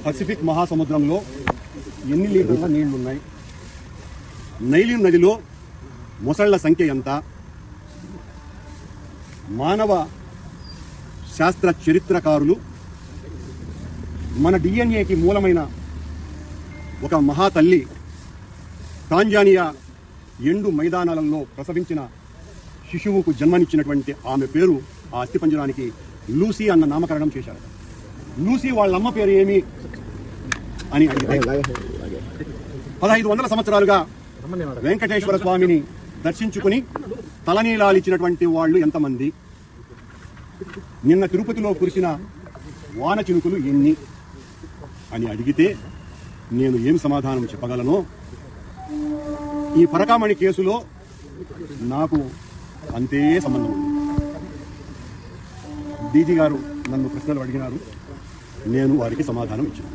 Pacific మహాసముద్రంలో ఎన్ని లీటర్ల నీళ్లున్నాయి? నైలు నదిలో మొసళ్ల సంఖ్య ఎంత? మానవ శాస్త్ర చరిత్రకారులు మన డిఎన్ఏకి మూలమైన ఒక మహాతల్లి టాంజానియా ఎండు మైదానాలలో ప్రసవించిన శిశువుకు జన్మనిచ్చినటువంటి ఆమె పేరు ఆ అస్థిపంజరానికి లూసీ అన్న నామకరణం చేశారు. లూసీ వాళ్ళమ్మ పేరు ఏమి అని అడిగితే 1500 సంవత్సరాలుగా వెంకటేశ్వర స్వామిని దర్శించుకుని తలనీలాలిచ్చినటువంటి వాళ్ళు ఎంతమంది? నిన్న తిరుపతిలో కురిసిన వాన చినుకులు ఎన్ని అని అడిగితే నేను ఏం సమాధానం చెప్పగలను? ఈ పరకామణి కేసులో నాకు అంతే సంబంధం ఉంది. డీజీ గారు నన్ను ప్రశ్నలు అడిగినారు, నేను వారికి సమాధానం ఇచ్చాను.